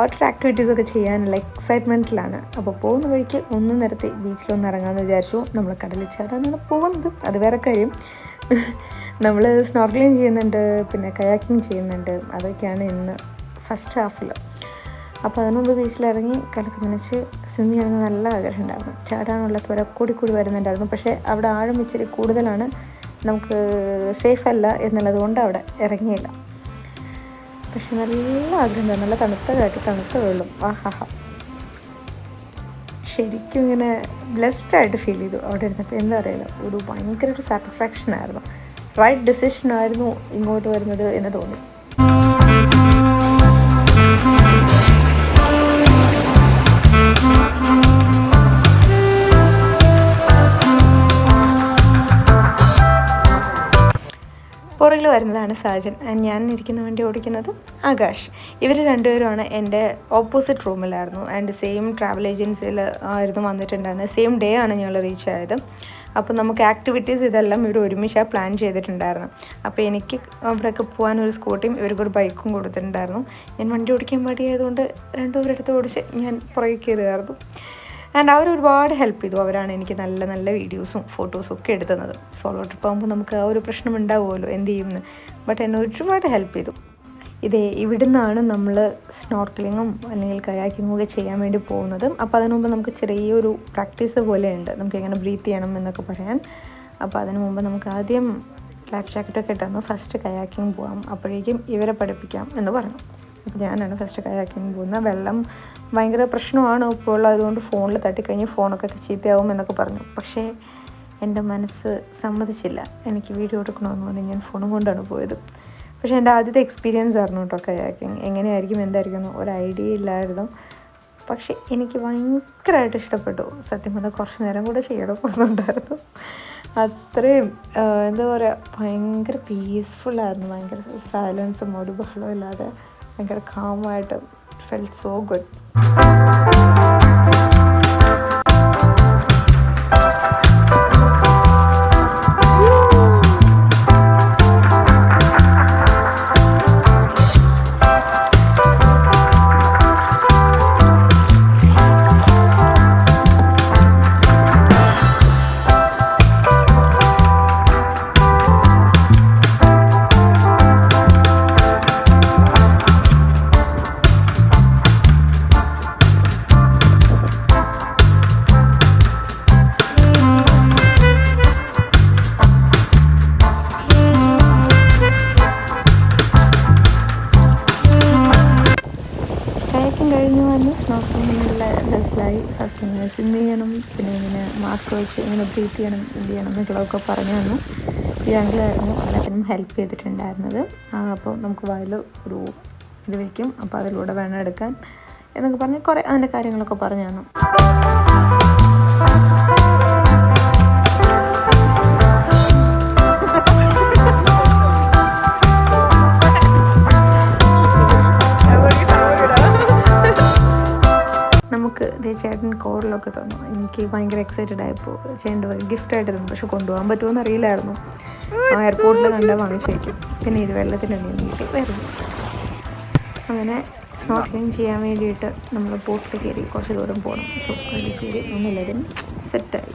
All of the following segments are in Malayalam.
വാട്ടർ ആക്ടിവിറ്റീസൊക്കെ ചെയ്യാനുള്ള എക്സൈറ്റ്മെൻറ്റിലാണ്. അപ്പോൾ പോകുന്ന വഴിക്ക് ഒന്ന് നിരത്തി ബീച്ചിലൊന്ന് ഇറങ്ങാമെന്ന് വിചാരിച്ചു. നമ്മൾ കടലിൽ ചാടാനാണ് പോകുന്നത്, അത് വേറെ കാര്യം. നമ്മൾ സ്നോർക്കലിങ് ചെയ്യുന്നുണ്ട്, പിന്നെ കയാക്കിങ് ചെയ്യുന്നുണ്ട്. അതൊക്കെയാണ് ഇന്ന് ഫസ്റ്റ് ഹാഫിൽ. അപ്പോൾ അതിന് മുമ്പ് ബീച്ചിലിറങ്ങി കലക്ക് നനച്ച് സ്വിമ്മിങ് ചെയ്യണമെന്ന് നല്ല ആഗ്രഹം ഉണ്ടായിരുന്നു. ചാടാനുള്ള ത്വര കൂടി വരുന്നുണ്ടായിരുന്നു. പക്ഷേ അവിടെ ആഴം ഇച്ചിരി കൂടുതലാണ്, നമുക്ക് സേഫ് അല്ല എന്നുള്ളത് കൊണ്ട് അവിടെ ഇറങ്ങിയില്ല. പക്ഷെ നല്ല ആഗ്രഹം, നല്ല തണുത്ത കാറ്റ്, തണുത്ത വെള്ളം, ആഹാ. ശരിക്കും ഇങ്ങനെ ബ്ലെസ്ഡായിട്ട് ഫീൽ ചെയ്തു അവിടെ ഇരുന്നപ്പോൾ. എന്താ അറിയില്ല, ഒരു ഭയങ്കര ഒരു സാറ്റിസ്ഫാക്ഷൻ ആയിരുന്നു. റൈറ്റ് ഡിസിഷൻ ആയിരുന്നു ഇങ്ങോട്ട് വരുന്നത് എന്ന് തോന്നി. പുറകിൽ വരുന്നതാണ് സാജൻ, ഞാൻ ഇരിക്കുന്ന വണ്ടി ഓടിക്കുന്നത് ആകാശ്. ഇവർ രണ്ടുപേരുമാണ് എൻ്റെ ഓപ്പോസിറ്റ് റൂമിലായിരുന്നു. ആൻഡ് സെയിം ട്രാവൽ ഏജൻസിയിൽ ആയിരുന്നു വന്നിട്ടുണ്ടായിരുന്നത്. സെയിം ഡേ ആണ് ഞങ്ങൾ റീച്ച് ആയത്. അപ്പോൾ നമുക്ക് ആക്ടിവിറ്റീസ് ഇതെല്ലാം ഇവർ ഒരുമിച്ചാണ് പ്ലാൻ ചെയ്തിട്ടുണ്ടായിരുന്നു. അപ്പോൾ എനിക്ക് അവിടെയൊക്കെ പോകാനൊരു സ്കൂട്ടിയും ഇവർക്കൊരു ബൈക്കും കൊടുത്തിട്ടുണ്ടായിരുന്നു. ഞാൻ വണ്ടി ഓടിക്കാൻ മടിയായതുകൊണ്ട് രണ്ടുപേരെടുത്ത് ഓടിച്ച് ഞാൻ പുറകെ കയറുമായിരുന്നു. ആൻഡ് അവർ ഒരുപാട് ഹെൽപ്പ് ചെയ്തു. അവരാണ് എനിക്ക് നല്ല നല്ല വീഡിയോസും ഫോട്ടോസും ഒക്കെ എടുത്തുന്നത്. സോളോ ട്രിപ്പ് ആകുമ്പോൾ നമുക്ക് ആ ഒരു പ്രശ്നം ഉണ്ടാവുമല്ലോ, എന്ത് ചെയ്യുമെന്ന്. ബട്ട് എന്നെ ഒരുപാട് ഹെൽപ്പ് ചെയ്തു. ഇവിടുന്നാണ് നമ്മൾ സ്നോർക്കലിങ്ങും അല്ലെങ്കിൽ കയാക്കിങ്ങും ഒക്കെ ചെയ്യാൻ വേണ്ടി പോകുന്നത്. അപ്പോൾ അതിനു മുമ്പ് നമുക്ക് ചെറിയൊരു പ്രാക്ടീസ് പോലെയുണ്ട്, നമുക്ക് എങ്ങനെ ബ്രീത്ത് ചെയ്യണം എന്നൊക്കെ പറയാൻ. അപ്പോൾ അതിനു മുമ്പ് നമുക്ക് ആദ്യം ലൈഫ് ജാക്കറ്റൊക്കെ ഇട്ടൊന്ന് ഫസ്റ്റ് കയാക്കിങ് പോകാം, അപ്പോഴേക്കും ഇവരെ പഠിപ്പിക്കാം എന്ന് പറഞ്ഞു. അപ്പോൾ ഞാനാണ് ഫസ്റ്റ് കയാക്കിങ് പോകുന്നത്. വെള്ളം ഭയങ്കര പ്രശ്നമാണ് ഇപ്പോൾ, അതുകൊണ്ട് ഫോണിൽ തട്ടിക്കഴിഞ്ഞ് ഫോണൊക്കെ ചീത്തയാവും എന്നൊക്കെ പറഞ്ഞു. പക്ഷേ എൻ്റെ മനസ്സ് സമ്മതിച്ചില്ല, എനിക്ക് വീഡിയോ എടുക്കണമെന്ന് പറഞ്ഞ് ഞാൻ ഫോണും കൊണ്ടാണ് പോയത്. പക്ഷേ എൻ്റെ ആദ്യത്തെ എക്സ്പീരിയൻസ് ആയിരുന്നു കേട്ടോ കയാക്കിങ്. എങ്ങനെയായിരിക്കും എന്തായിരിക്കും ഒരു ഐഡിയ ഇല്ലായിരുന്നു. പക്ഷേ എനിക്ക് ഭയങ്കരമായിട്ട് ഇഷ്ടപ്പെട്ടു. സത്യം പറഞ്ഞാൽ കുറച്ച് നേരം കൂടെ ചെയ്യണമെന്നുണ്ടായിരുന്നു. അത്രയും എന്താ പറയുക, ഭയങ്കര പീസ്ഫുള്ളായിരുന്നു. ഭയങ്കര സൈലൻസും ഒരു ബഹളവും ഇല്ലാതെ ഭയങ്കര കാമായിട്ട് ഫെൽറ്റ് സോ ഗുഡ്. സ്നോർക്കലിങ്ങിനുള്ള ഡ്രസ്സിലായി. ഫസ്റ്റ് ഇങ്ങനെ സ്വിം ചെയ്യണം, പിന്നെ ഇങ്ങനെ മാസ്ക് വെച്ച് ഇങ്ങനെ ബ്രീത്ത് ചെയ്യണം, എന്ത് ചെയ്യണം എന്നുള്ളതൊക്കെ പറഞ്ഞു തന്നു. ഈ ആംഗിളായിരുന്നു എല്ലാത്തിനും ഹെൽപ്പ് ചെയ്തിട്ടുണ്ടായിരുന്നത്. അപ്പോൾ നമുക്ക് വായിൽ ഒരു ഇത് വയ്ക്കും, അപ്പോൾ അതിലൂടെ വേണം എടുക്കാൻ എന്നൊക്കെ പറഞ്ഞ് കുറേ അതിൻ്റെ കാര്യങ്ങളൊക്കെ പറഞ്ഞു തന്നു. ചേട്ടൻ കോറിലൊക്കെ തന്നു. എനിക്ക് ഭയങ്കര എക്സൈറ്റഡ് ആയപ്പോൾ ചേട്ടൻ ഗിഫ്റ്റായിട്ട് തന്നു. പക്ഷെ കൊണ്ടുപോകാൻ പറ്റുമോ അറിയില്ലായിരുന്നു. എയർപോർട്ടിൽ കണ്ടാൽ വാങ്ങിച്ചു വയ്ക്കും. പിന്നെ ഇത് വെള്ളത്തിൻ്റെ നീട്ടി വരുന്നു. അങ്ങനെ സ്നോർക്കലിങ് ചെയ്യാൻ വേണ്ടിയിട്ട് നമ്മൾ ബോട്ടിൽ കയറി കുറച്ച് ദൂരം പോകണം. സോ അതിൽ കയറി നമ്മളെല്ലാവരും സെറ്റായി.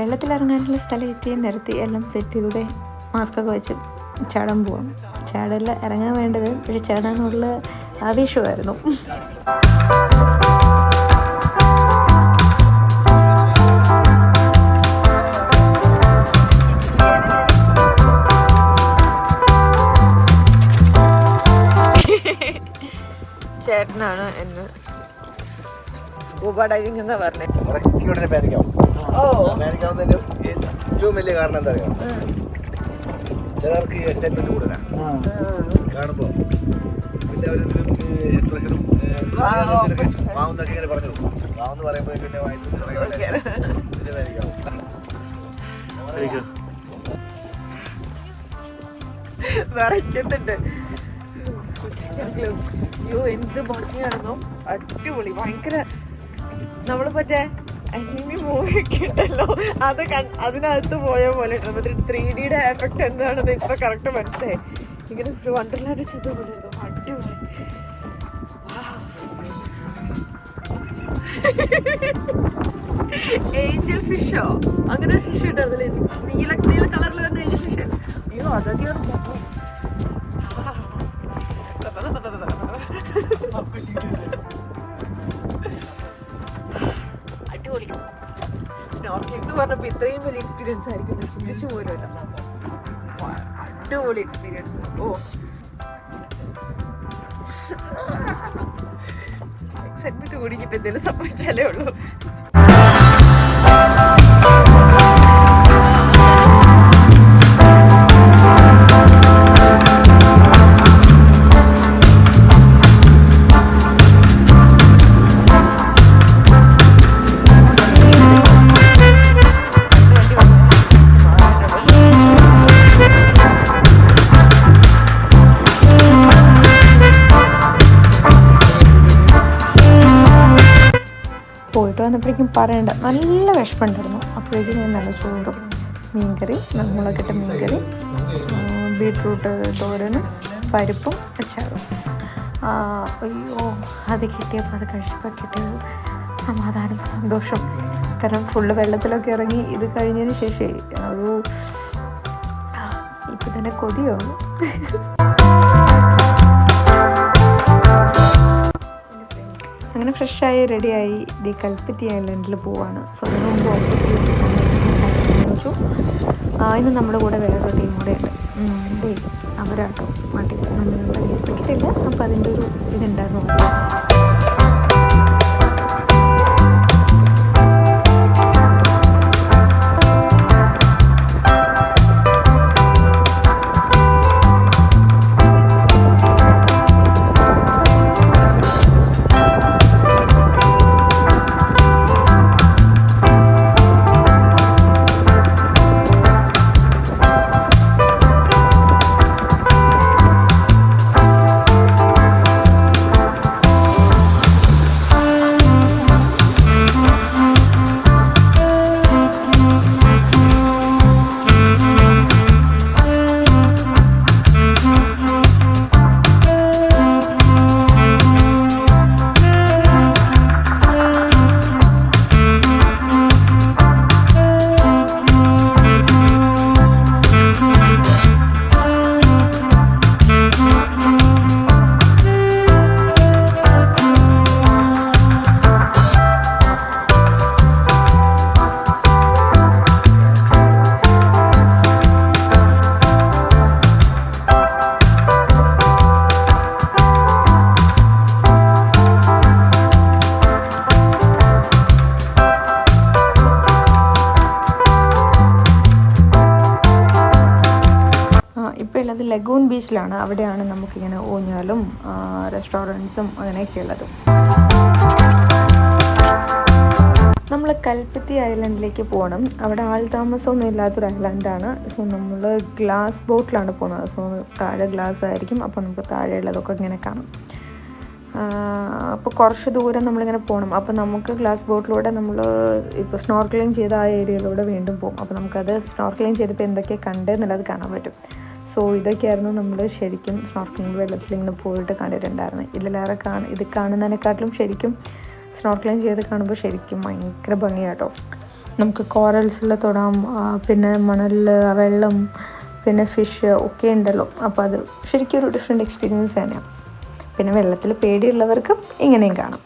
വെള്ളത്തിലിറങ്ങാനുള്ള സ്ഥലം എത്തിയും നിരത്തി എല്ലാം സെറ്റ് ചെയ്തൂടെ മാസ്കൊക്കെ വെച്ച് ചാടാൻ പോവാം. ചാടല്ല ഇറങ്ങാൻ വേണ്ടത്, പക്ഷെ ചാടാനുള്ള ആവേശമായിരുന്നു. ചേട്ടനാണ് എന്ന് സ്കൂബ ഡൈവിംഗ് എന്ന് പറഞ്ഞത്. ഏറ്റവും വലിയ കാരണം എന്താ അറിയാം, ചിലർക്ക് എക്സൈറ്റ്മെന്റ് കൂടുതലാണ് കാണുമ്പോ. പിന്നെ അവരെന്തെങ്കിലും എക്സ്പ്രഷനും വാവുന്നൊക്കെ ഇങ്ങനെ പറഞ്ഞു വാവെന്ന് പറയുമ്പോൾ പിന്നെ വിറയ്ക്കുന്നുണ്ട്. അയ്യോ എന്ത് ഭംഗിയാണെന്നോ, അടിപൊളി. ഭയങ്കര നമ്മള് മറ്റേ അനിമി മൂവിയൊക്കെ ഉണ്ടല്ലോ, അതിനകത്ത് പോയ പോലെ ഉണ്ട്. മറ്റേ 3Dയുടെ എഫക്ട് എന്താണെന്ന് ഇപ്പൊ കറക്റ്റ് മനസ്സിലായി. ഇങ്ങനെ വണ്ടർലാൻഡ് ചെയ്ത പോലെ അടിപൊളി. ഏഞ്ചൽ ഫിഷോ അങ്ങനെ ഫിഷ് ഉണ്ടായിരുന്നില്ലേ, നീല കളറിൽ വരുന്ന ഏഞ്ചൽ ഫിഷ്. അയ്യോ അതൊക്കെയാണ് ഭംഗി. അടിപൊളി. സ്നോർക്ലിംഗ് എന്ന് പറഞ്ഞപ്പോൾ ഇത്രയും വലിയ എക്സ്പീരിയൻസ് ആയിരിക്കും ചിന്തിച്ചു പോലുമല്ല. അടിപൊളി എക്സ്പീരിയൻസ്. ഓ എക്സൈറ്റ്മെന്റ് കൂടിക്കിട്ട് എന്തെങ്കിലും സംഭവിച്ചാലേ ഉള്ളൂ. പോയിട്ട് വന്നപ്പോഴേക്കും പറയണ്ട നല്ല വിഷമമുണ്ടായിരുന്നു. അപ്പോഴേക്കും ഞാൻ നല്ല ചോറും മീൻകറി, മുളകിട്ട മീൻകറി, ബീട്രൂട്ട് തോരനും പരിപ്പും അച്ചാറും. അയ്യോ അത് കിട്ടിയപ്പോൾ അത് കഴിച്ചപ്പോൾ കിട്ടിയൊരു സമാധാനം, സന്തോഷം. കാരണം ഫുള്ള് വെള്ളത്തിലൊക്കെ ഇറങ്ങി ഇത് കഴിഞ്ഞതിന് ശേഷം ഒരു ഇപ്പം തന്നെ കൊതിയാവും. അങ്ങനെ ഫ്രഷായി റെഡിയായി ദി കൽപ്പത്തി ഐലൻഡിൽ പോവാണ്. സോ അതിന് മുമ്പ് ഓപ്പോസിറ്റ് ഇന്ന് നമ്മുടെ കൂടെ വേറൊരു ടീം കൂടെ ഉണ്ട്. അവരാട്ടോ നാട്ടിൽ നമ്മളുടെ ഏൽപ്പിക്കിട്ടില്ല. അപ്പോൾ അതിൻ്റെ ഒരു ഇതുണ്ടായിരുന്നു. ഉള്ളത് ലഗൂൺ ബീച്ചിലാണ്. അവിടെയാണ് നമുക്കിങ്ങനെ ഊഞ്ഞാലും റെസ്റ്റോറൻറ്റ്സും അങ്ങനെയൊക്കെ ഉള്ളത്. നമ്മൾ കൽപ്പത്തി ഐലൻഡിലേക്ക് പോകണം. അവിടെ ആൾ താമസമൊന്നും ഇല്ലാത്തൊരു ഐലൻഡാണ്. സോ നമ്മൾ ഗ്ലാസ് ബോട്ടിലാണ് പോകുന്നത്. സോ താഴെ ഗ്ലാസ് ആയിരിക്കും. അപ്പോൾ നമുക്ക് താഴെയുള്ളതൊക്കെ ഇങ്ങനെ കാണാം. അപ്പോൾ കുറച്ച് ദൂരം നമ്മളിങ്ങനെ പോകണം. അപ്പോൾ നമുക്ക് ഗ്ലാസ് ബോട്ടിലൂടെ നമ്മൾ ഇപ്പോൾ സ്നോർക്കലിംഗ് ചെയ്ത ആ ഏരിയയിലൂടെ വീണ്ടും പോകും. അപ്പോൾ നമുക്കത് സ്നോർക്കലിംഗ് ചെയ്തപ്പോൾ എന്തൊക്കെയാണ് കണ്ടതെന്നുള്ളത് കാണാൻ പറ്റും. സോ ഇതൊക്കെയായിരുന്നു നമ്മൾ ശരിക്കും സ്നോർക്കലിംഗ് വെള്ളത്തിലിങ്ങനെ പോയിട്ട് കണ്ടിട്ടുണ്ടായിരുന്നത്. ഇതിലേറെ ഇത് കാണുന്നതിനെക്കാട്ടിലും ശരിക്കും സ്നോർക്കലിംഗ് ചെയ്ത് കാണുമ്പോൾ ശരിക്കും ഭയങ്കര ഭംഗിയാട്ടോ. നമുക്ക് കോറൽസിൽ തൊടാം, പിന്നെ മണലിൽ വെള്ളം, പിന്നെ ഫിഷ് ഒക്കെ ഉണ്ടല്ലോ. അപ്പോൾ അത് ശരിക്കും ഒരു ഡിഫറെൻറ്റ് എക്സ്പീരിയൻസ് തന്നെയാണ്. പിന്നെ വെള്ളത്തിൽ പേടിയുള്ളവർക്കും ഇങ്ങനെയും കാണാം.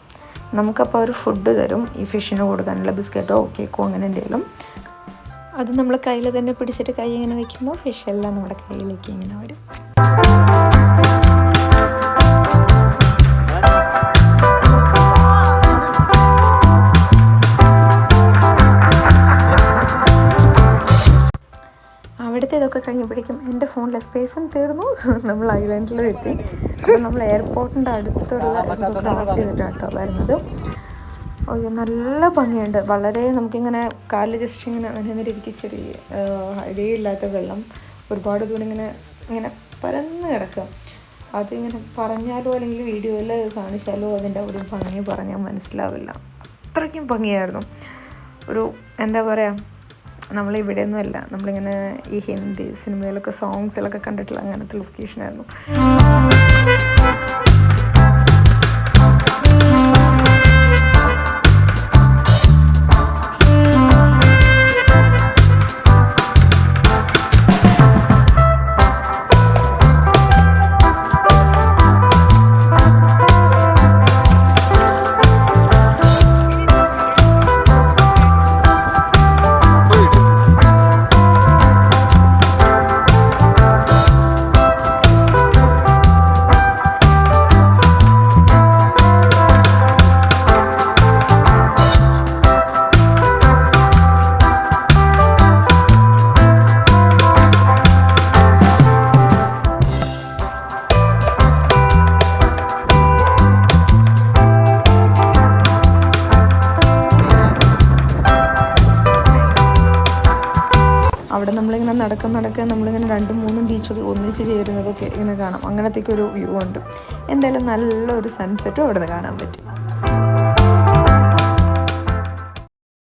നമുക്കപ്പോൾ അവർ ഫുഡ് തരും, ഈ ഫിഷിന് കൊടുക്കാനുള്ള ബിസ്ക്കറ്റോ കേക്കോ അങ്ങനെ എന്തെങ്കിലും. അത് നമ്മൾ കയ്യിൽ തന്നെ പിടിച്ചിട്ട് കൈ ഇങ്ങനെ വയ്ക്കുമ്പോൾ ഫിഷ് എല്ലാം നമ്മുടെ കയ്യിലേക്ക് ഇങ്ങനെ വരും. ഇതൊക്കെ കഴിഞ്ഞപ്പോഴേക്കും എൻ്റെ ഫോണിലെ സ്പേസും തീർന്നു. നമ്മൾ ഐലാൻഡിലും എത്തി. അപ്പോൾ നമ്മൾ എയർപോർട്ടിൻ്റെ അടുത്തുള്ള ക്രോസ് ചെയ്തിട്ടാണ് കേട്ടോ വരുന്നത്. അയ്യോ നല്ല ഭംഗിയുണ്ട്. വളരെ നമുക്കിങ്ങനെ കാലിൽ ജസ്റ്റ് ഇങ്ങനെ അങ്ങനെ രീതിക്ക് ചെറിയ ഇടയില്ലാത്ത വെള്ളം ഒരുപാട് ദൂരം ഇങ്ങനെ പരന്ന് കിടക്കുക. അതിങ്ങനെ പറഞ്ഞാലോ അല്ലെങ്കിൽ വീഡിയോയിൽ കാണിച്ചാലോ അതിൻ്റെ ഒരു ഭംഗി പറഞ്ഞാൽ മനസ്സിലാവില്ല. അത്രയ്ക്കും ഭംഗിയായിരുന്നു. ഒരു എന്താ പറയുക, നമ്മളിവിടെയൊന്നും അല്ല, നമ്മളിങ്ങനെ ഈ ഹിന്ദി സിനിമയിലൊക്കെ സോങ്സിലൊക്കെ കണ്ടിട്ടുള്ള അങ്ങനത്തെ ലൊക്കേഷനായിരുന്നു. അവിടെ നമ്മളിങ്ങനെ നടക്കുക നമ്മളിങ്ങനെ 2-3 ബീച്ചൊക്കെ ഒന്നിച്ച് ചേരുന്നതൊക്കെ ഇങ്ങനെ കാണാം. അങ്ങനത്തേക്ക് ഒരു വ്യൂ ഉണ്ട്. എന്തായാലും നല്ലൊരു സൺസെറ്റും അവിടെ നിന്ന് കാണാൻ പറ്റും.